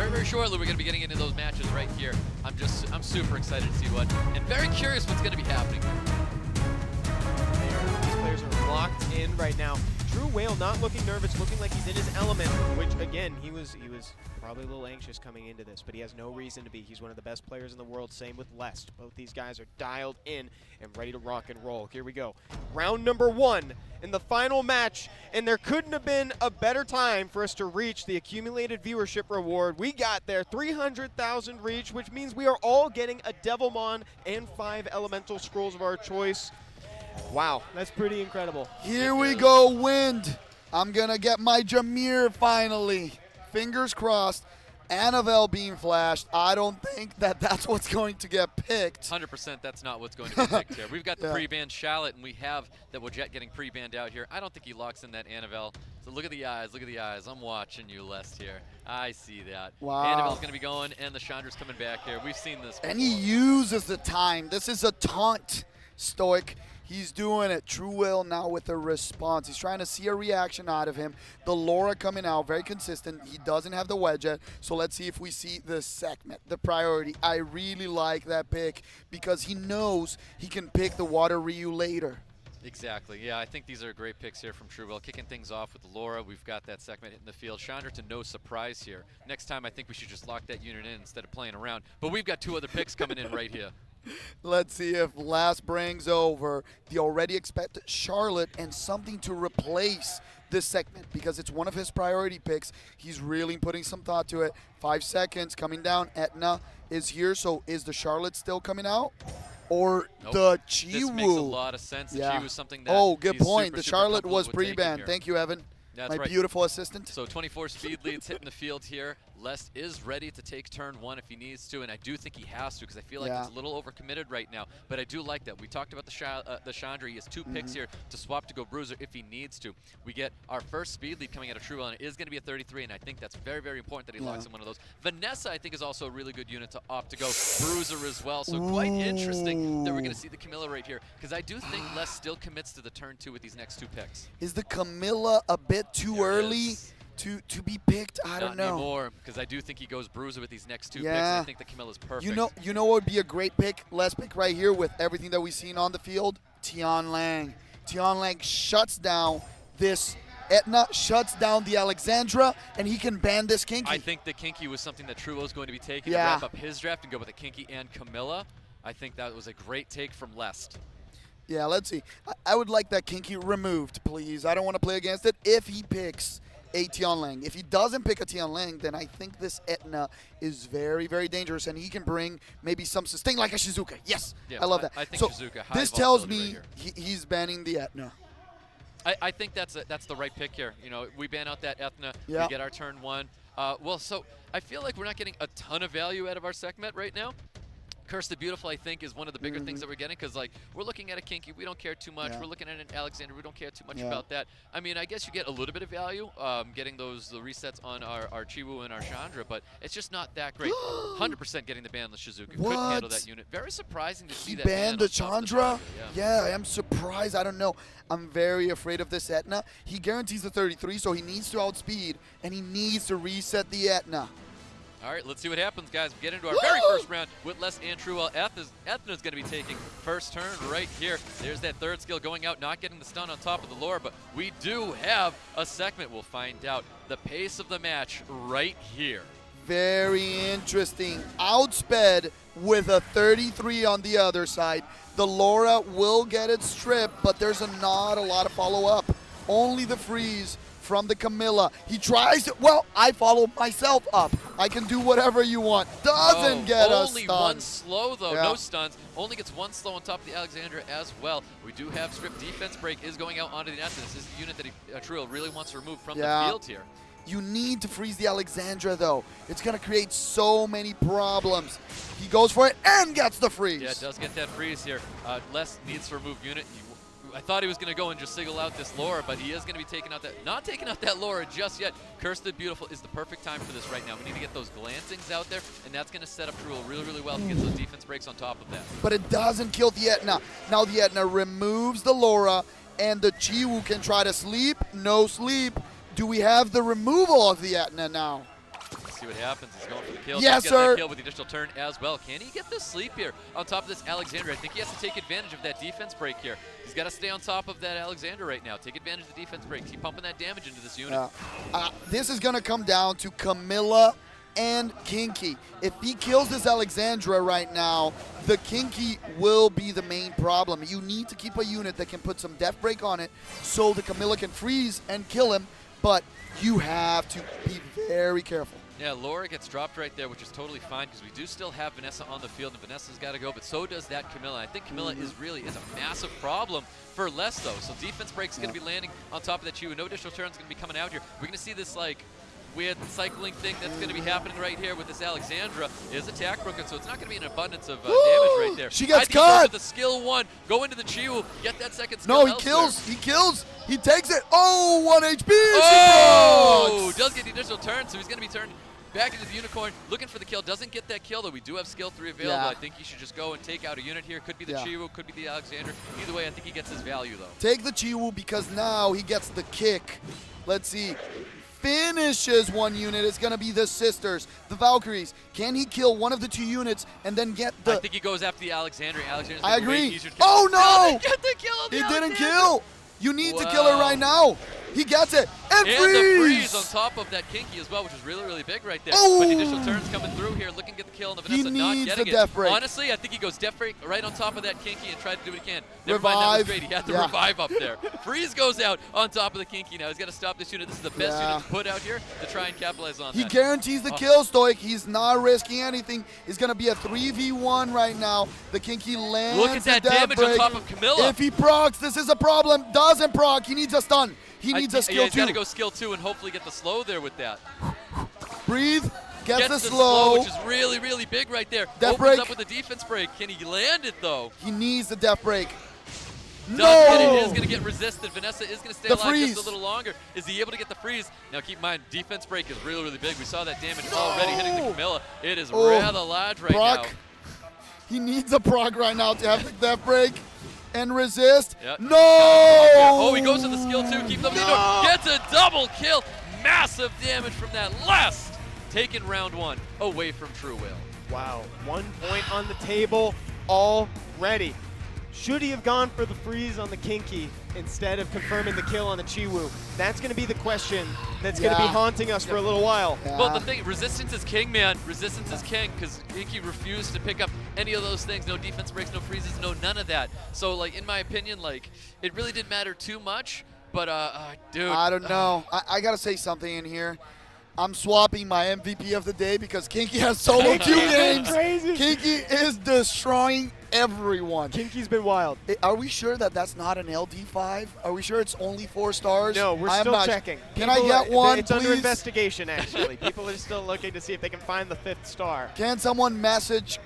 very, very shortly, we're going to be getting into those matches right here. I'm super excited to see what, and very curious what's going to be happening. These players are locked in right now. TRUEWHALE not looking nervous, looking like he's in his element, which again, he was probably a little anxious coming into this, but he has no reason to be. He's one of the best players in the world, same with Lest. Both these guys are dialed in and ready to rock and roll. Here we go. Round number 1 in the final match, and there couldn't have been a better time for us to reach the accumulated viewership reward. We got there, 300,000 reach, which means we are all getting a Devilmon and 5 elemental scrolls of our choice. Wow, that's pretty incredible. Here we go, Wind. I'm going to get my Jameer finally. Fingers crossed. Annabelle being flashed. I don't think that's what's going to get picked. 100% that's not what's going to be picked here. We've got the pre-banned Shallot, and we have that Wojette getting pre-banned out here. I don't think he locks in that Annabelle. So look at the eyes, look at the eyes. I'm watching you, Lest, here. I see that. Wow. Annabelle's going to be going, and the Chandra's coming back here. We've seen this before. And he uses the time. This is a taunt, Stoic. He's doing it. TRUEWHALE now with a response. He's trying to see a reaction out of him. The Laura coming out, very consistent. He doesn't have the wedge yet, so let's see if we see the segment, the priority. I really like that pick because he knows he can pick the Water Ryu later. Exactly. Yeah, I think these are great picks here from TRUEWHALE. Kicking things off with Laura. We've got that segment hitting the field. Chandra to no surprise here. Next time, I think we should just lock that unit in instead of playing around. But we've got 2 other picks coming in right here. Let's see if Last brings over the already expected Charlotte and something to replace this segment because it's one of his priority picks. He's really putting some thought to it. 5 seconds coming down. Etna is here, so is the Charlotte still coming out? Or the Chiwu? This makes a lot of sense. The Chiwu is something that good point. The Charlotte was pre-banned. Thank you, Evan. That's my right. beautiful assistant. So 24 speed leads hitting the field here. Lest is ready to take turn 1 if he needs to, and I do think he has to because I feel like he's a little overcommitted right now. But I do like that. We talked about the Chandra. He has 2 picks here to swap to go Bruiser if he needs to. We get our first speed lead coming out of TRUEWHALE, and it is going to be a 33, and I think that's very, very important that he locks in one of those. Vanessa, I think, is also a really good unit to opt to go Bruiser as well. So quite interesting that we're going to see the Camilla right here because I do think Lest still commits to the turn 2 with these next 2 picks. Is the Camilla a bit too early to be picked? I don't know. Not anymore, because I do think he goes Bruiser with these next 2 picks. And I think the Camilla's perfect. You know what would be a great pick? Last pick right here with everything that we've seen on the field? Tianlang. Tianlang shuts down this Etna, shuts down the Alexandra, and he can ban this Kinky. I think the Kinky was something that TRUEWHALE is going to be taking to wrap up his draft and go with the Kinky and Camilla. I think that was a great take from Lest. Yeah, let's see. I would like that Kinky removed, please. I don't want to play against it if he picks a Tianlang. If he doesn't pick a Tianlang, then I think this Etna is very, very dangerous, and he can bring maybe some sustain like a Shizuka. Yes, I love that. I think so Shizuka, this tells me he's banning the Etna. I think that's the right pick here. You know, we ban out that Etna. We get our turn 1. Well, so I feel like we're not getting a ton of value out of our segment right now. Curse the Beautiful, I think, is one of the bigger things that we're getting because, like, we're looking at a Kinky. We don't care too much. We're looking at an Alexander. We don't care too much about that. I mean, I guess you get a little bit of value getting the resets on our Chiwu and our Chandra, but it's just not that great. 100% getting the ban on the Shizuka. Couldn't handle that unit. Very surprising to see that ban banned the Chandra? Yeah, I am surprised. I don't know. I'm very afraid of this Etna. He guarantees the 33, so he needs to outspeed, and he needs to reset the Etna. All right, let's see what happens, guys. We get into our very first round with Lest and TRUEWHALE. Ethna's going to be taking first turn right here. There's that 3rd skill going out, not getting the stun on top of the Laura, but we do have a segment. We'll find out the pace of the match right here. Very interesting. Outsped with a 33 on the other side. The Laura will get it stripped, but there's not a lot of follow-up. Only the freeze from the Camilla. He tries to, well, I follow myself up. I can do whatever you want. Doesn't get a stun. Only 1 slow, though. No stuns. Only gets 1 slow on top of the Alexandra as well. We do have strip defense break is going out onto the net. This is the unit that TRUEWHALE really wants to remove from the field here. You need to freeze the Alexandra, though. It's going to create so many problems. He goes for it and gets the freeze. Yeah, it does get that freeze here. Less needs to remove unit. I thought he was going to go and just single out this Laura, but he is going to be taking out that, not taking out that Laura just yet. Curse the Beautiful is the perfect time for this right now. We need to get those glancings out there, and that's going to set up TRUEWHALE really, really well to get those defense breaks on top of that. But it doesn't kill the Etna. Now the Etna removes the Laura, and the Chiwu can try to sleep. No sleep. Do we have the removal of the Etna now? see what happens. He's going for the kill. Yes, He's sir. that kill with the additional turn as well. Can he get the sleep here on top of this Alexander? I think he has to take advantage of that defense break here. He's got to stay on top of that Alexander right now. Take advantage of the defense break. Keep pumping that damage into this unit. This is going to come down to Camilla and Kinky. If he kills this Alexandra right now, the Kinky will be the main problem. You need to keep a unit that can put some death break on it so the Camilla can freeze and kill him, but you have to be very careful. Yeah, Laura gets dropped right there, which is totally fine because we do still have Vanessa on the field, and Vanessa's got to go, but so does that Camilla. I think Camilla is a massive problem for Les, though. So defense break's going to be landing on top of that Chiwu. No additional turns going to be coming out here. We're going to see this, like, weird cycling thing that's going to be happening right here with this Alexandra. Is attack broken, so it's not going to be an abundance of damage right there. She gets I think cut. With the skill 1, go into the Chiwu, get that second skill. No, he elsewhere. kills. He kills. He takes it. Oh, 1 HP. Oh, does get the additional turn, so he's going to be turned back into the Unicorn, looking for the kill. Doesn't get that kill, though. We do have skill 3 available. Yeah. I think he should just go and take out a unit here. Could be the Chiwu, could be the Alexander. Either way, I think he gets his value, though. Take the Chiwu because now he gets the kick. Let's see. Finishes one unit. It's going to be the Sisters, the Valkyries. Can he kill one of the 2 units and then get the... I think he goes after the Alexander. Alexander's I gonna be way agree. easier to kill. Oh, no! Get the kill on the He didn't Alexander. kill. You need to kill her right now. He gets it. And the freeze on top of that Kinky as well, which is really, really big right there. Oh. But the initial turns coming through here, looking to get the kill, and the Vanessa not needs getting the it. death break. Honestly, I think he goes death break right on top of that Kinky and tried to do what he can. Never mind, that was great. He had the revive up there. Freeze goes out on top of the Kinky now. He's got to stop this unit. This is the best unit to put out here to try and capitalize on He that. guarantees the kill, Stoic. He's not risking anything. He's going to be a 3v1 right now. The Kinky lands Look at that the death damage break. on top of Camilla. If he procs, this is a problem. Doesn't proc. He needs a stun. He needs a skill he's got to 2. go skill 2 and hopefully get the slow there with that. Breathe. Gets the slow, which is really, really big right there. Death Opens break. up with the defense break. Can he land it, though? He needs the death break. Does No! get it. It is going to get resisted. Vanessa is going to stay The alive freeze. just a little longer. Is he able to get the freeze? Now, keep in mind, defense break is really, really big. We saw that damage already hitting the Camilla. It is rather large right now. He needs a proc right now to have the death break and resist. Yep. No! Oh, he goes to the skill 2. Keeps up the door. Gets a double kill. Massive damage from that last. Taking round 1 away from TRUEWHALE. Wow, 1 point on the table already. Should he have gone for the freeze on the Kinky instead of confirming the kill on the Chiwu? That's going to be the question that's going to be haunting us for a little while. Well, the thing, resistance is king, man. Resistance is king because Kinky refused to pick up any of those things. No defense breaks, no freezes, no none of that. So, like, in my opinion, like, it really didn't matter too much. But, dude. I don't know. I got to say something in here. I'm swapping my MVP of the day because Kinky has solo 2 games. Crazy. Kinky is destroying everyone. Kinky's been wild. Are we sure that that's not an LD5? Are we sure it's only 4 stars? No, we're I'm still not. checking. Can I get one, It's please? under investigation, actually. People are still looking to see if they can find the 5th star. Can someone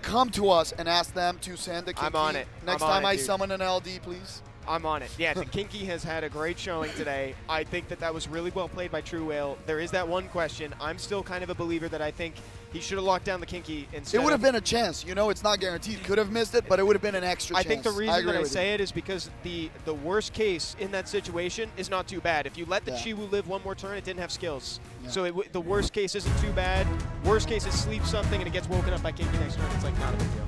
come to us and ask them to send a Kinky? I'm on it. Next I'm on time it, I dude. summon an LD, please. I'm on it. Yeah, the Kinky has had a great showing today. I think that was really well played by TRUEWHALE. There is that one question. I'm still kind of a believer that I think he should have locked down the Kinky instead. It would have been a chance. You know, it's not guaranteed. Could have missed it, but it would have been an extra chance. I think the reason that I say you. it is because the worst case in that situation is not too bad. If you let the Chiwu live 1 more turn, it didn't have skills. So the worst case isn't too bad. Worst case is sleep something and it gets woken up by Kinky next turn. It's like not a big deal.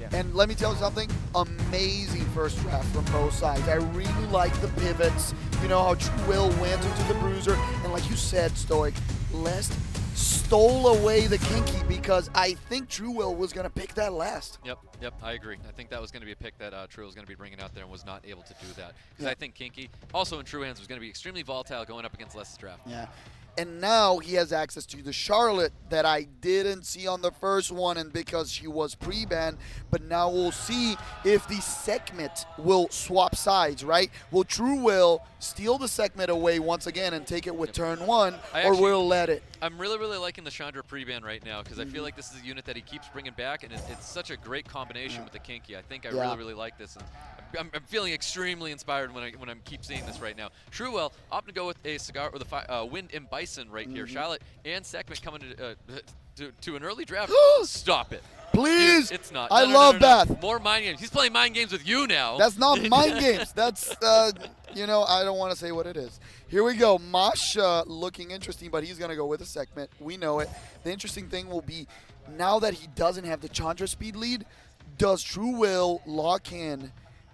Yeah. And let me tell you something, amazing first draft from both sides. I really like the pivots. You know how TRUEWHALE went into the bruiser, and like you said, Stoic, Lest stole away the Kinky because I think TRUEWHALE was going to pick that last. Yep, I agree. I think that was going to be a pick that TRUEWHALE was going to be bringing out there and was not able to do that. Because I think Kinky, also in true hands, was going to be extremely volatile going up against Les's draft. Yeah. And now he has access to the Charlotte that I didn't see on the first one, and because she was pre-banned. But now we'll see if the Sekhmet will swap sides, right? Will TRUEWHALE steal the Sekhmet away once again and take it with turn 1, or will let it? I'm really, really liking the Chandra pre-ban right now because I feel like this is a unit that he keeps bringing back, and it's such a great combination with the Kinky. I think I really, really like this. And I'm feeling extremely inspired when I keep seeing this right now. TRUEWHALE opting to go with a cigar or the Wind and Bison right here. Charlotte and Sekhmet coming to an early draft. Stop it. Please. It's not. I No, no, no, love no, no. Beth. More mind games. He's playing mind games with you now. That's not mind games. That's, you know, I don't want to say what it is. Here we go. Masha looking interesting, but he's going to go with a segment. We know it. The interesting thing will be, now that he doesn't have the Chandra speed lead, does TRUEWHALE lock in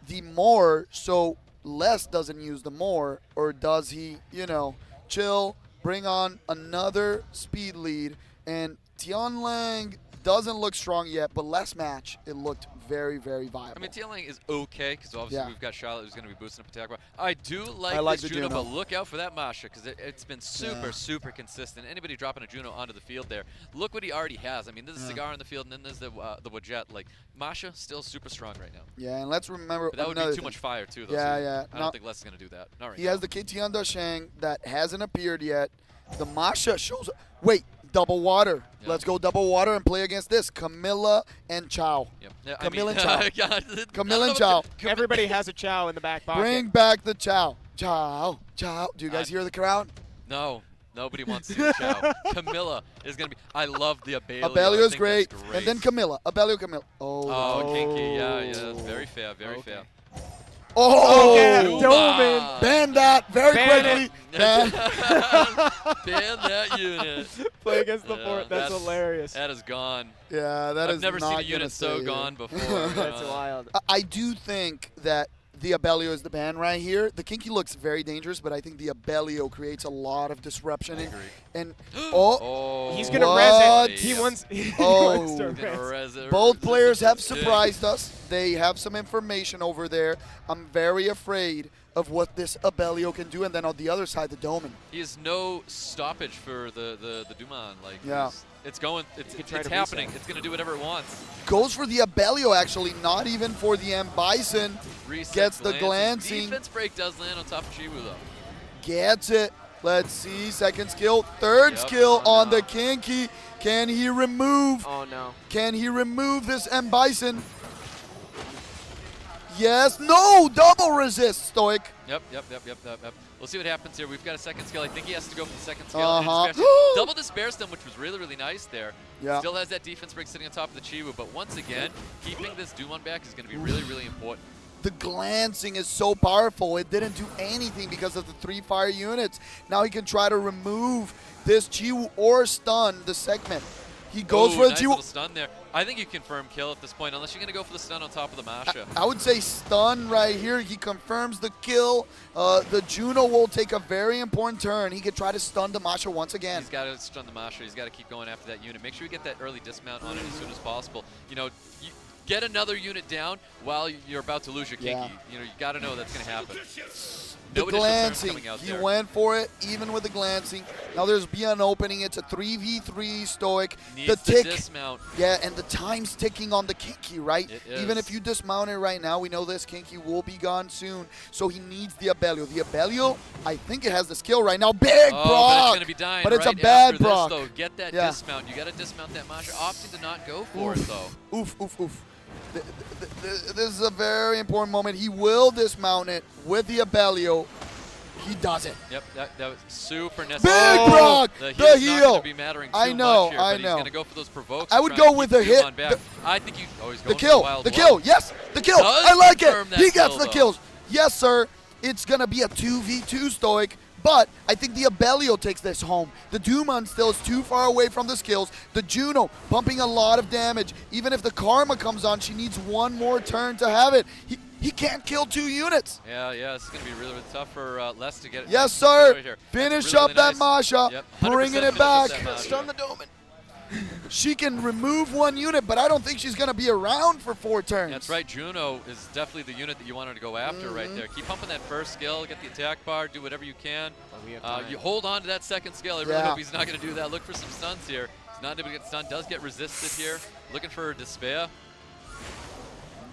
the more so Les doesn't use the more, or does he, you know, chill, bring on another speed lead? And Tianlang doesn't look strong yet, but last match, it looked very, very viable. I mean, Tianlang is okay, because obviously we've got Charlotte who's going to be boosting up attack bar. I do like like this the Juno, Juno. but look out for that Masha, because it's been super, super consistent. Anybody dropping a Juno onto the field there, look what he already has. I mean, there's a Cigar on the field, and then there's the Wajet. Like, Masha still super strong right now. Yeah, and let's remember But that would be too much fire, too, though. Yeah, so I don't think Les is going to do that. Not right He now. has the KT Shang that hasn't appeared yet. The Masha shows up. Wait, double water. Yep. Let's go double water and play against this. Camilla and Chow. Yep. Yeah, Camille and Chow. God, Camille and Chow. Everybody has a Chow in the back pocket. Bring back the Chow. Chow. Chow. Do you guys hear the crowd? No. Nobody wants to see the Chow. Camilla is going to be. I love the Abelio. Abelio is I think great. that's And then Camilla. Abelio, Camilla. Oh, kinky. Yeah, yeah. Very fair. Very fair. Oh, yeah, Duma. Doman. ban that very Ban quickly. it. Ban. Ban that unit. Play against the Yeah, fort. That's hilarious. That is gone. Yeah, that is I've never not seen a gonna unit so stay gone here. before. That's wild. I do think that the Abelio is the ban right here. The Kinky looks very dangerous, but I think the Abelio creates a lot of disruption. I agree. And Oh, He's going to What? res it. He wants, he Oh. wants to He's gonna res. res it. both players have Yeah. surprised us. They have some information over there. I'm very afraid of what this Abelio can do. And then on the other side, the Doman. He has no stoppage for the Duman. Like, Yeah. it's going. It's could try it's to happening. reset. It's going to do whatever it wants. Goes for the Abelio, actually, not even for the M. Bison. Reset, Gets the glances. glancing. Defense break does land on top of Chiwu though. Gets it. Let's see. Second skill. Third Yep. skill Oh, on no. the Kinky. Can he remove? Oh, no. Can he remove this M. Bison? Yes. No. Double resist, Stoic. Yep. We'll see what happens here. We've got a second skill. I think he has to go for the second skill. Uh-huh. And it's double despair stem, which was really, really nice there. Yeah. Still has that defense break sitting on top of the Chiwu, but once again, keeping this Dumon back is going to be really, really important. The glancing is so powerful. It didn't do anything because of the 3 fire units. Now he can try to remove this Chiwu or stun the segment. He goes for the nice Chiwu. little stun there. I think you confirm kill at this point, unless you're going to go for the stun on top of the Masha. I would say stun right here. He confirms the kill. The Juno will take a very important turn. He could try to stun the Masha once again. He's got to stun the Masha. He's got to keep going after that unit. Make sure you get that early dismount on it as soon as possible. You know, get another unit down while you're about to lose your Kinky. Yeah. You know, you got to know that's going to happen. The No additional turns glancing, coming out he there. went for it, even with the glancing. Now there's be an opening. It's a 3v3 Stoic. Needs the tick, to dismount. yeah, and the time's ticking on the Kinky, right? It Even is. if you dismount it right now, we know this Kinky will be gone soon. So he needs the Abelio. The Abelio, I think it has the skill right now. Big Oh, proc! but it's going to be dying But it's right a bad after proc. this, though. Get that Yeah. dismount. You got to dismount that Masha. Opting to not go for it, though. Oof, oof, oof. This is a very important moment. He will dismount it with the Abelio. He does it. Yep, that was super Big necessary. proc! The The heal's not heal! going to be mattering too I know, much here, I but know. he's going to go for those provokes. I to would try go and with keep the hit, Dumon back. I think you. Oh, he's The going for kill, wild the one. kill, yes, the kill. Does I like it. confirm that He gets kill, the though. kills. Yes, sir. It's going to be a 2v2 Stoic, but I think the Abelio takes this home. The Dumon still is too far away from the skills. The Juno pumping a lot of damage. Even if the Karma comes on, she needs one more turn to have it. He can't kill 2 units. Yeah, this is going to be really, really tough for Les to get it. Yes, sir. Right here. Finish That's really up that nice. Masha, Yep, 100% bringing it finish back. up that Masha. Stun the Doman. She can remove 1 unit, but I don't think she's going to be around for 4 turns. That's right. Juno is definitely the unit that you wanted to go after right there. Keep pumping that first skill, get the attack bar, do whatever you can. we have time. You hold on to that second skill. I really Yeah. hope he's not going to do that. Look for some stuns here. He's not able to get stunned. Does get resisted here. Looking for despair.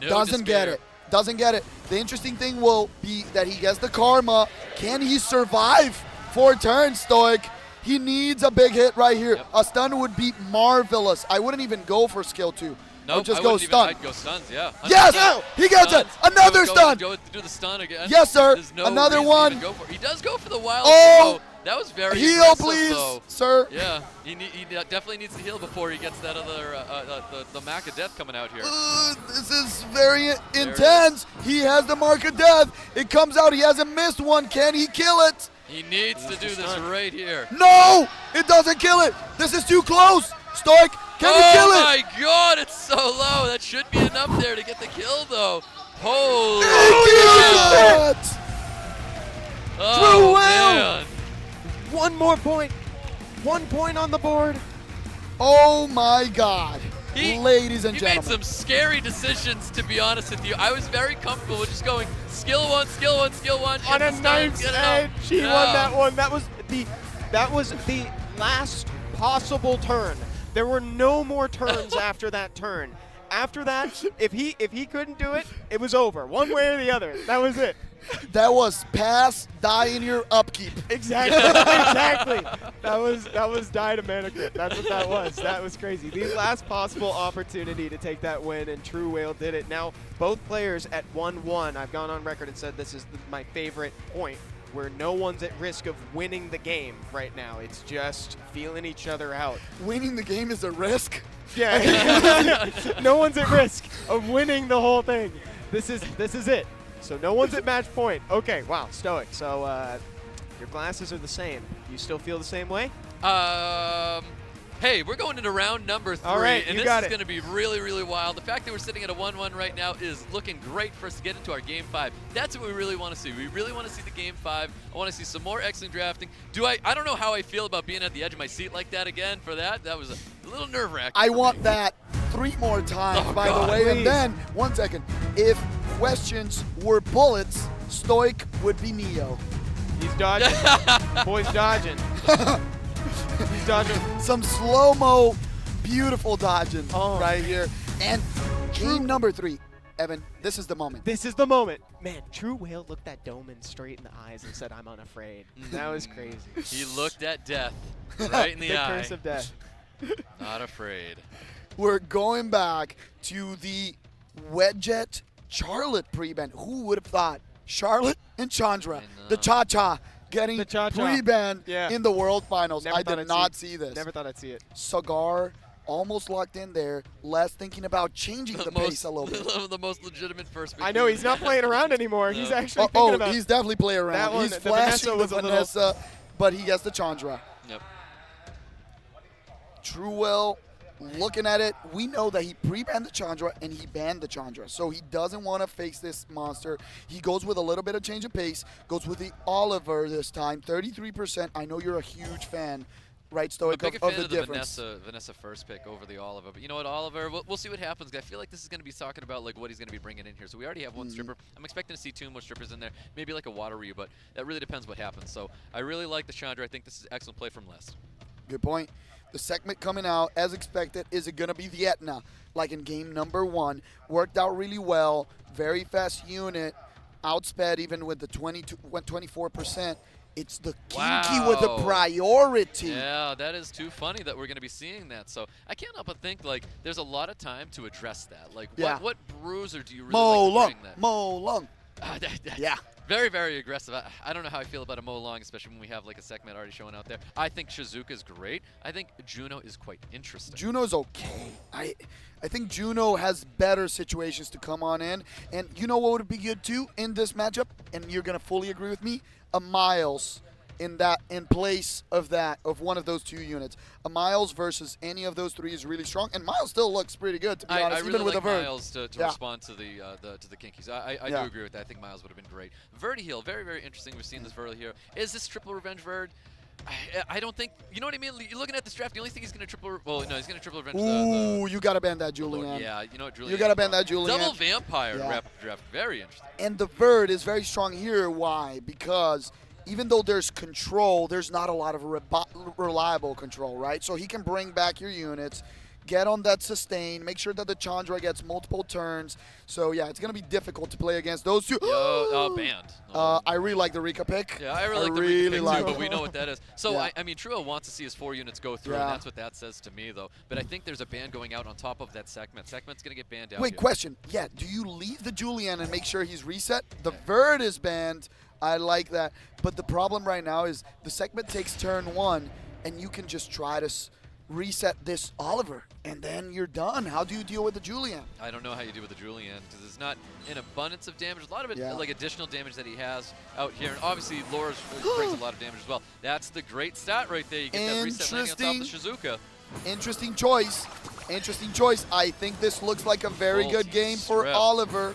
No Doesn't get despair. it. Doesn't get it. The interesting thing will be that he gets the Karma. Can he survive 4 turns, Stoic? He needs a big hit right here. Yep. A stun would be marvelous. I wouldn't even go for skill 2. I Nope, would just I go wouldn't stun. I'd go stuns, yeah. Yes! Stun. He gets it! Stuns. Another Go, stun! Go do the stun again. Yes, sir. There's no Another reason to one. even go for it. He does go for the wild. Oh! That was very Heal, aggressive, please, though. sir. Yeah, he definitely needs to heal before he gets that other the Mac of Death coming out here. This is very intense. He has the mark of death. It comes out. He hasn't missed one. Can he kill it? He needs to do this right here. No, it doesn't kill it. This is too close. Stoic, can you kill it? Oh my God, it's so low. That should be enough there to get the kill, though. Holy It! Oh, TRUEWHALE! man. One more point. 1 point on the board. Oh my God. Ladies and He made gentlemen. some scary decisions, to be honest with you. I was very comfortable with just going skill one, skill one, skill one. On a get the knife's stun, get it edge, out. he Yeah. won that one. That was the last possible turn. There were no more turns after that turn. After that, if he couldn't do it, it was over. One way or the other. That was it. That was pass, die in your upkeep. Exactly. Exactly. That was die to mana crit. That's what that was. That was crazy. The last possible opportunity to take that win, and TRUEWHALE did it. Now, both players at 1-1. I've gone on record and said this is my favorite point, where no one's at risk of winning the game right now. It's just feeling each other out. Winning the game is a risk. Yeah. No one's at risk of winning the whole thing. This is it. So no one's at match point. Okay, wow, Stoic. So your glasses are the same. You still feel the same way? Hey, we're going into round number 3, All right, and you this got is it. going to be really, really wild. The fact that we're sitting at a 1-1 right now is looking great for us to get into our Game 5. That's what we really want to see. We really want to see the Game 5. I want to see some more excellent drafting. I don't know how I feel about being at the edge of my seat like that again for that. That was a little nerve-wracking. I want that 3 more times, Oh, by God, the way. please. And then, 1 second, if questions were bullets, Stoic would be Neo. He's dodging. Boy's dodging. He's dodging. Some slow-mo, beautiful dodging Oh. right here. And game number 3, Evan, this is the moment. This is the moment. Man, TRUEWHALE looked that Doman straight in the eyes and said, "I'm unafraid." That was crazy. He looked at death right in the The eye. curse of death. Not afraid. We're going back to the Wedjet Charlotte pre-ban. Who would have thought? Charlotte and Chandra, the Cha-Cha, getting The Cha-Cha. pre-banned Yeah. in the World Finals. Never I thought did I'd not see this. Never thought I'd see it. Cigar almost locked in there. Les thinking about changing the pace a little bit. The most legitimate first pick. I know he's not playing around anymore. He's No. actually thinking about. He's definitely playing around. That one, He's the flashing Vanessa was the a little- Vanessa, but he gets the Chandra. Yep. TRUEWHALE, looking at it, we know that he pre-banned the Chandra and he banned the Chandra. So he doesn't want to face this monster. He goes with a little bit of change of pace, goes with the Oliver this time, 33%. I know you're a huge fan, right, Stoic, I'm a big of fan the of the difference. Vanessa first pick over the Oliver. But you know what, Oliver, we'll see what happens. I feel like this is going to be talking about like what he's going to be bringing in here. So we already have one stripper. I'm expecting to see 2 more strippers in there, maybe like a water Ryu, but that really depends what happens. So I really like the Chandra. I think this is an excellent play from Les. Good point. The segment coming out, as expected, is it going to be the Etna, like in game number 1. Worked out really well. Very fast unit. Outsped even with the 24%. It's the Kinky with the Wow. priority. Yeah, that is too funny that we're going to be seeing that. So I can't help but think like there's a lot of time to address that. Like Yeah. what bruiser do you really Mo like Long. to bring that? Mo Long. Yeah. Very, very aggressive. I don't know how I feel about a Mo Long, especially when we have like a segment already showing out there. I think Shizuka is great. I think Juno is quite interesting. Juno's okay. I think Juno has better situations to come on in. And you know what would be good too in this matchup? And you're going to fully agree with me? A Miles in place of one of those 2 units. A Miles versus any of those 3 is really strong. And Miles still looks pretty good, to be honest, I really even with like a Verd. Miles to Yeah. respond to the Kinkies. I Yeah. do agree with that. I think Miles would have been great. Verdi Heal, very, very interesting. We've seen this Verdi here. Is this triple revenge Verd? I don't think, you know what I mean? You're looking at this draft, the only thing he's going to triple, well, no, he's going to triple revenge Ooh, you got to ban that, the Lord. Julian. Yeah, you know what, Julian. You got to ban that, Julian. Double Vampire Yeah. rapid draft, very interesting. And the Verd is very strong here. Why? Because even though there's control, there's not a lot of reliable control, right? So he can bring back your units, get on that sustain, make sure that the Chandra gets multiple turns. So, yeah, it's going to be difficult to play against those 2. Banned. I really like the Rika pick. Yeah, I really like the really pick like too, it. but we know what that is. So, Yeah. I mean, TRUEWHALE wants to see his 4 units go through, Yeah. and that's what that says to me, though. But I think there's a ban going out on top of that segment. Segment's going to get banned out Wait, here. question. Yeah, do you leave the Julian and make sure he's reset? The Verd is banned. I like that. But the problem right now is the segment takes turn 1, and you can just try to reset this Oliver, and then you're done. How do you deal with the Julian? I don't know how you deal with the Julian because it's not an abundance of damage. A lot of it, Yeah. like additional damage that he has out here, and obviously Laura brings a lot of damage as well. That's the great stat right there. You get that reset landing on top of the Shizuka. Interesting choice. Interesting choice. I think this looks like a very good game for Oliver.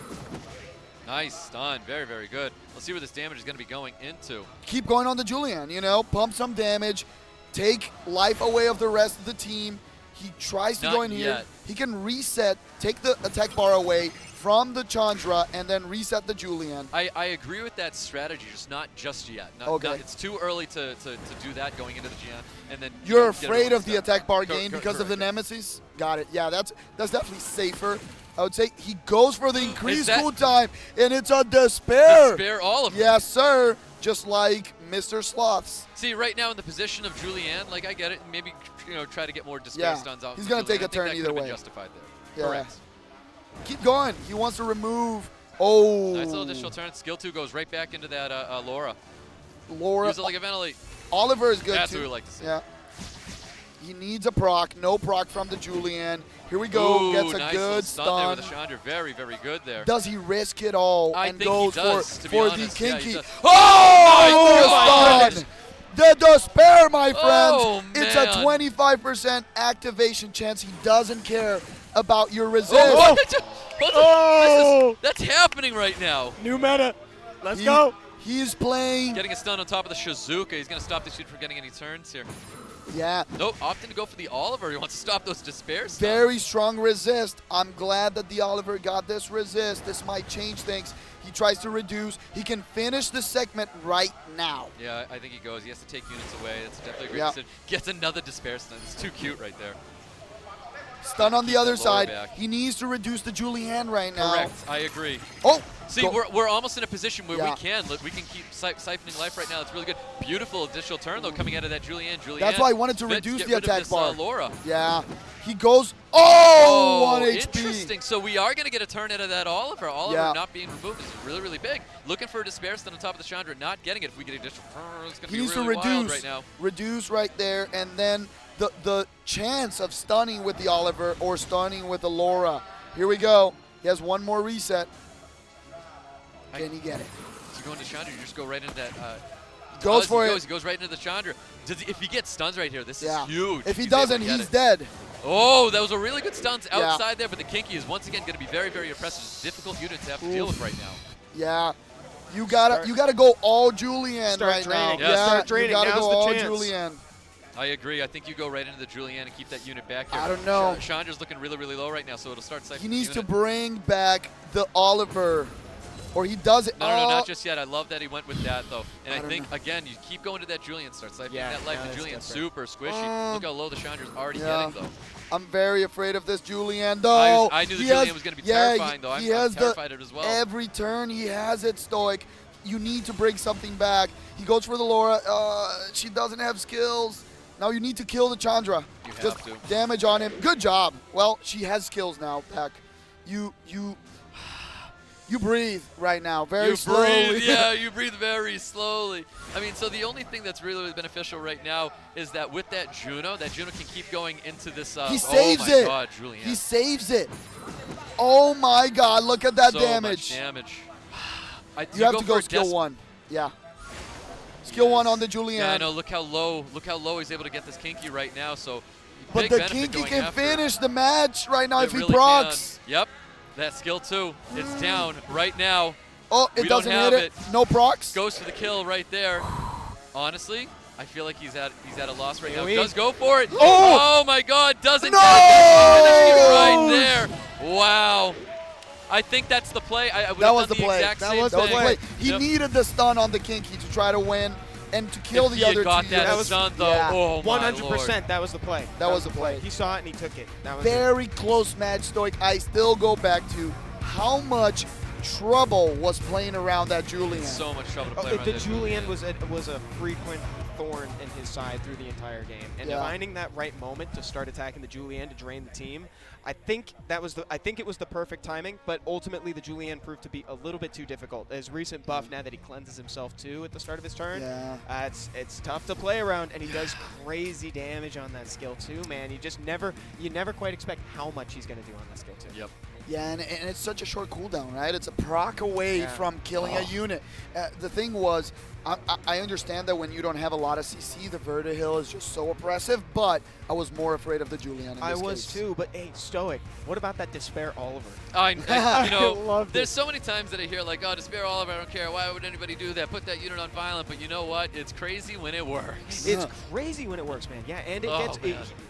Nice stun. Very, very good. Let's see where this damage is going to be going into. Keep going on the Julian, you know, pump some damage, take life away of the rest of the team. He tries to go in here. He can reset, take the attack bar away from the Chandra, and then reset the Julian. I agree with that strategy, just not just yet. It's too early to do that going into the Gian. And then You're afraid of the attack bar gain because of the Nemesis? Got it. Yeah, that's definitely safer. I would say he goes for the increased cooltime, and it's a Despair. Despair Oliver. Yes, sir. Just like Mr. Sloths. See, right now in the position of Julian, like I get it, maybe try to get more Despair stuns out. He's going to take a turn either way. Justified there. Yeah. Correct. Keep going. He wants to remove. Oh. Nice little additional turn. Skill 2 goes right back into that Laura. Laura. Use it like a ventilate. Oliver is good That's too. what we like to see. Yeah. He needs a proc. No proc from the Julian. Here we go. Ooh, Gets a nice good stun stun. there with the Chandra. Very, very good there. Does he risk it all I and think goes he does, to be for honest. the Yeah, kinky? he does. Oh, my stun! The Despair, my friends. Oh, it's a man. 25% activation chance. He doesn't care about your resist. That's happening right now. New meta. Let's go. He's playing. Getting a stun on top of the Shizuka. He's going to stop this dude from getting any turns here. Yeah. Nope, opting to go for the Oliver. He wants to stop those Despair stuns. Very strong resist. I'm glad that the Oliver got this resist. This might change things. He tries to reduce. He can finish the segment right now. Yeah, I think he goes. He has to take units away. That's definitely a great decision. Gets another Despair stun. It's too cute right there. Stun on the other side. Back. He needs to reduce the Julian right now. Correct. I agree. Oh. See, we're almost in a position where we can keep siphoning life right now. It's really good. Beautiful additional turn, though, coming out of that Julian. That's why I wanted to reduce the attack bar. Laura. Yeah. He goes, 1 HP. Interesting. So we are going to get a turn out of that Oliver. Oliver not being removed is really, really big. Looking for a Despair stun on top of the Chandra, not getting it. If we get additional, it's going to be really wild right now. Reduce right there, and then the chance of stunning with the Oliver or stunning with the Laura. Here we go. He has one more reset. Can he get it? Is he going to Chandra? You just go right into that. Goes for it. He goes right into the Chandra. If he gets stuns right here, this is huge. If he doesn't, he's dead. Oh, that was a really good stuns outside there, but the Kinky is once again going to be very, very impressive. It's a difficult unit to have to deal with right now. Yeah. You gotta go all Julian right now. Yeah, start draining. You gotta Now's go the all chance. Julian. I agree. I think you go right into the Julian and keep that unit back here. I don't know. Chandra's looking really, really low right now, so it'll start siphoning. He needs to bring back the Oliver. Or he does it. No, not just yet. I love that he went with that, though. And I think, again, you keep going to that Julian, start siphoning that life. The Julian's super squishy. Look how low the Chandra's already getting, though. I'm very afraid of this Julian, though. I knew the Julian was going to be terrifying, though. I'm terrified of it as well. Every turn he has it, Stoic. You need to bring something back. He goes for the Laura. She doesn't have skills. Now you need to kill the Chandra. You Just have to. damage on him. Good job. Well, she has skills now, Peck. You breathe right now, very slowly. Breathe, yeah, you breathe very slowly. I mean, so the only thing that's really, really beneficial right now is that with that Juno can keep going into this. He saves it. Oh my God, Julian. He saves it. Oh my God, look at that so damage. Much damage. You have to go skill 1. Yeah. Skill 1 on the Julian. Yeah, I know. Look how low he's able to get this Kinky right now. So, but the Kinky can finish the match right now if he really procs. Yep. That skill 2. It's down right now. Oh, it doesn't hit it. No procs. Goes for the kill right there. Honestly, I feel like he's at a loss right now. Does go for it. Oh my God! Doesn't get it. Right there. Wow. I think that's the play. That was the play. That was the play. He needed the stun on the Kinky to try to win and to kill the other two. Got that stun though. Yeah. Oh my 100%. Lord. That was the play. That was the play. He saw it and he took it. That was very close match, Stoic. I still go back to how much trouble was playing around that Julian. So much trouble to play around the that Julian was a frequent thorn in his side through the entire game. And finding that right moment to start attacking the Julian to drain the team, I think it was the perfect timing, but ultimately the Julian proved to be a little bit too difficult. His recent buff, now that he cleanses himself too at the start of his turn, it's tough to play around, and he does crazy damage on that skill too, man. You never quite expect how much he's going to do on that skill too. Yep. Yeah, and it's such a short cooldown, right? It's a proc away from killing a unit. The thing was, I understand that when you don't have a lot of CC, the Vertihill is just so oppressive, but I was more afraid of the Julian in this I was case. too, but hey, Stoic, what about that Despair Oliver? You know, loved there's so many times that I hear like, oh, Despair Oliver, I don't care. Why would anybody do that? Put that unit on violent. But you know what? It's crazy when it works. It's crazy when it works, man. Yeah, and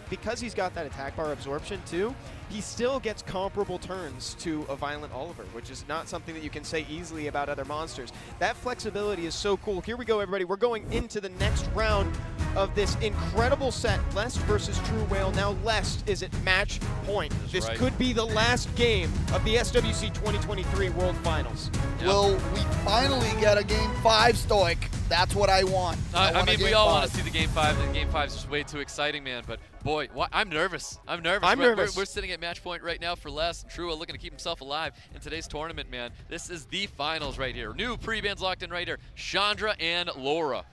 because he's got that attack bar absorption too, he still gets comparable turns to a Violent Oliver, which is not something that you can say easily about other monsters. That flexibility is so cool. Here we go, everybody. We're going into the next round of this incredible set, Lest versus TRUEWHALE. Now Lest is at match point. This could be the last game of the SWC 2023 World Finals. Yep. Will we finally get a Game 5, Stoic? That's what I want. I mean, we all want to see the Game 5. The Game 5 is just way too exciting, man. But boy, I'm nervous. I'm nervous. We're sitting at match point right now for Lest. TRUEWHALE looking to keep himself alive in today's tournament, man. This is the finals right here. New pre-bands locked in right here. Chandra and Laura.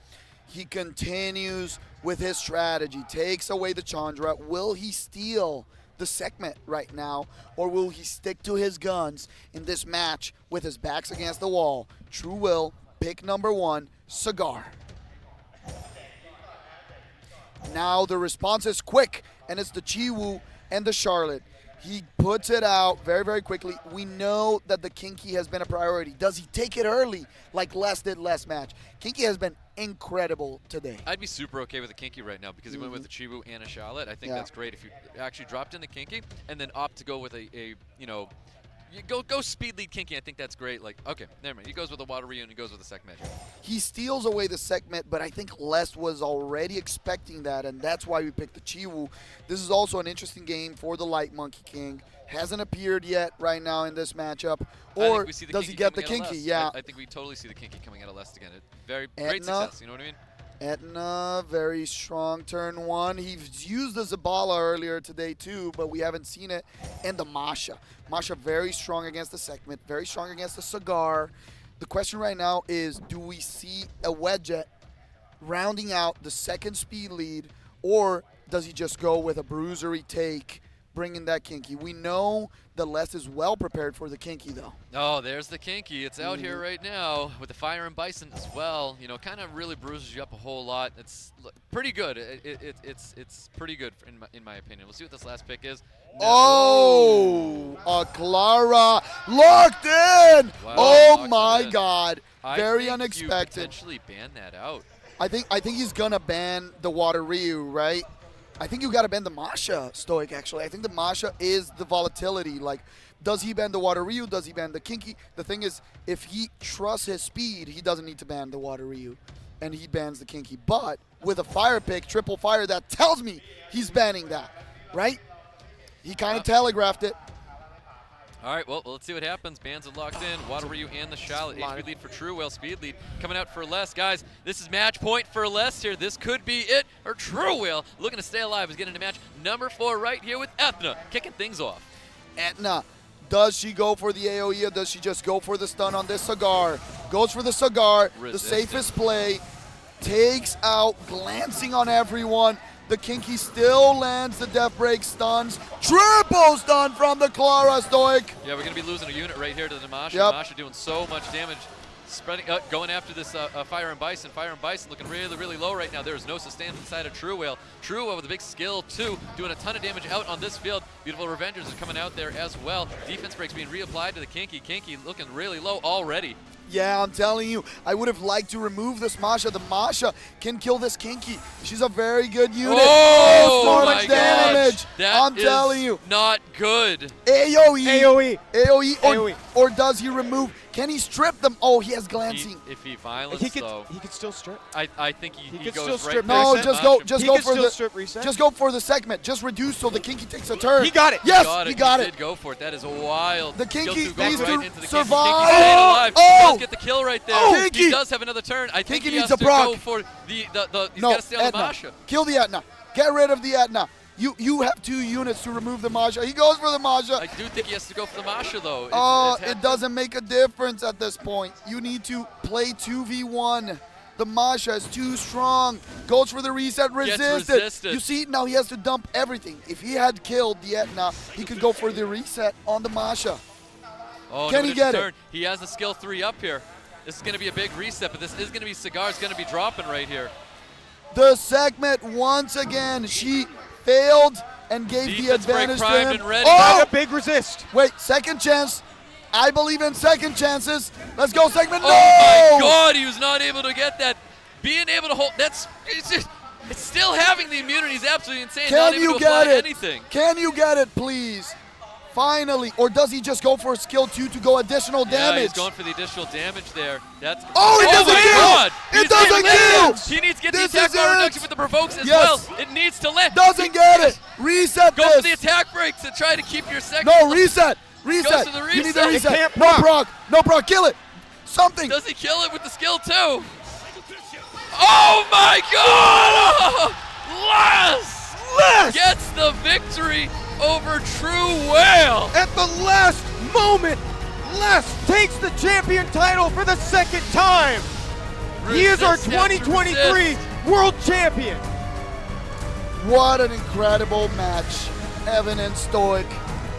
He continues with his strategy, takes away the Chandra. Will he steal the segment right now, or will he stick to his guns in this match with his backs against the wall? TRUEWHALE, pick number 1, Cigar. Now the response is quick, and it's the Chiwu and the Charlotte. He puts it out very, very quickly. We know that the Kinky has been a priority. Does he take it early like Lest did last match? Kinky has been incredible today. I'd be super okay with a Kinky right now because he went with a Chiwu and a Charlotte. I think that's great if you actually dropped in the Kinky and then opt to go with a you know, you go speed lead Kinky. I think that's great. Like, okay, never mind. He goes with the Water Ryu and he goes with the Sec Magic. He steals away the segment, but I think Lest was already expecting that, and that's why we picked the Chiwu. This is also an interesting game for the Light Monkey King. Hasn't appeared yet right now in this matchup. Or does he get the Kinky? Yeah. I think we totally see the Kinky coming out of Lest again. Very great success, you know what I mean? Etna, very strong turn 1. He's used the Zabala earlier today too, but we haven't seen it. And the Masha. Masha very strong against the segment, very strong against the Cigar. The question right now is, do we see a Wedget rounding out the second speed lead, or does he just go with a bruisery take, bringing that Kinky? We know that Lest is well prepared for the Kinky though. Oh, there's the Kinky. It's out here right now with the Fire and Bison as well. You know, kind of really bruises you up a whole lot. It's pretty good. It's pretty good in my opinion. We'll see what this last pick is. Oh, Clara locked in. Wow, oh my God, very I think unexpected. You potentially ban that out. I think he's gonna ban the Water Ryu, right? I think you got to ban the Masha, Stoic, actually. I think the Masha is the volatility. Like, does he ban the Water Ryu? Does he ban the Kinky? The thing is, if he trusts his speed, he doesn't need to ban the Water Ryu, and he bans the Kinky. But with a fire pick, triple fire, that tells me he's banning that, right? He kind of telegraphed it. All right, well, let's see what happens. Bans are locked in. Water Ryu and the Charlotte. HP lead for TRUEWHALE. Speed lead coming out for Lest. Guys, this is match point for Lest here. This could be it. Or TRUEWHALE looking to stay alive is getting into match number 4 right here with Ethna kicking things off. Etna, does she go for the AoE, or does she just go for the stun on this Cigar? Goes for the Cigar, the safest play. Takes out, glancing on everyone. The Kinky still lands the Death Break stuns. Triple stun from the Clara, Stoic. Yeah, we're going to be losing a unit right here to the Masha. Yep. Masha doing so much damage. Spreading, going after this Fire and Bison. Fire and Bison looking really, really low right now. There is no sustain inside of TRUEWHALE. TRUEWHALE with a big skill, too, doing a ton of damage out on this field. Beautiful Revengers are coming out there as well. Defense breaks being reapplied to the Kinky. Kinky looking really low already. Yeah, I'm telling you, I would have liked to remove this Masha. The Masha can kill this Kinky. She's a very good unit. Oh, so my much damage. That I'm telling you. Not good. AoE. Or does he remove? Can he strip them? Oh, he has glancing. If he violence, he could still strip. I think he could goes still right strip. No, there. just go for the strip reset. Just go for the segment. Just reduce so the Kinky takes a turn. He got it. Yes, he got He it. did go for it. That is wild. The Kinky Skill 2 goes needs right to into the survive. Kinky. Kinky staying alive. Oh, Does get the kill right there. Oh, He does have another turn. I think Kinky he needs has to to go proc. for the he's No, got to stay on the Etna. Masha. Kill the Etna. Get rid of the Etna. You have 2 units to remove the Masha. He goes for the Masha. I do think he has to go for the Masha, though. It doesn't make a difference at this point. You need to play 2v1. The Masha is too strong. Goes for the reset, resisted. You see, now he has to dump everything. If he had killed the Etna, he could go for the reset on the Masha. Oh, Can he get it? He has the skill 3 up here. This is going to be a big reset, but this is going to be Cigar's going to be dropping right here. The segment once again, she failed and gave Defense the advantage break to primed him. and ready. Got a big resist. Wait, second chance. I believe in second chances. Let's go, segment. No! Oh my God, he was not able to get that. Being able to hold, it's still having the immunity is absolutely insane. Not Can able you to get apply it? anything. Can you get it, please? Finally. Or does he just go for a skill 2 to go additional Yeah, damage? he's going for the additional damage there. That's Oh, it doesn't my kill! God. It He's doesn't gonna kill! land. He needs to get This the attack is bar it. reduction with the provokes as Yes. well. It needs to land. Doesn't get it. Reset Go this. for the attack breaks to try to keep your second. No, reset. Reset. Goes to the You need the reset. It reset. can't No proc. proc. No proc. Kill it. Something. Does he kill it with the skill too? Oh my God! Les gets the victory over TRUEWHALE. At the last moment, Les takes the champion title for the 2nd time. He is our Resist after 2023 resist. world champion. What an incredible match, Evan and Stoic.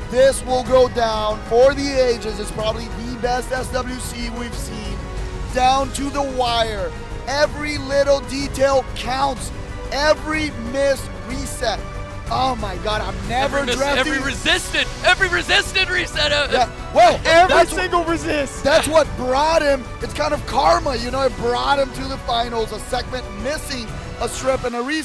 This will go down for the ages. It's probably the best SWC we've seen. Down to the wire. Every little detail counts. Every missed reset. Oh my God, I'm never drafting. Every resisted reset. Yeah, well, Every single resist. that's what brought him. It's kind of karma, you know. It brought him to the finals. A segment missing a strip and a reset.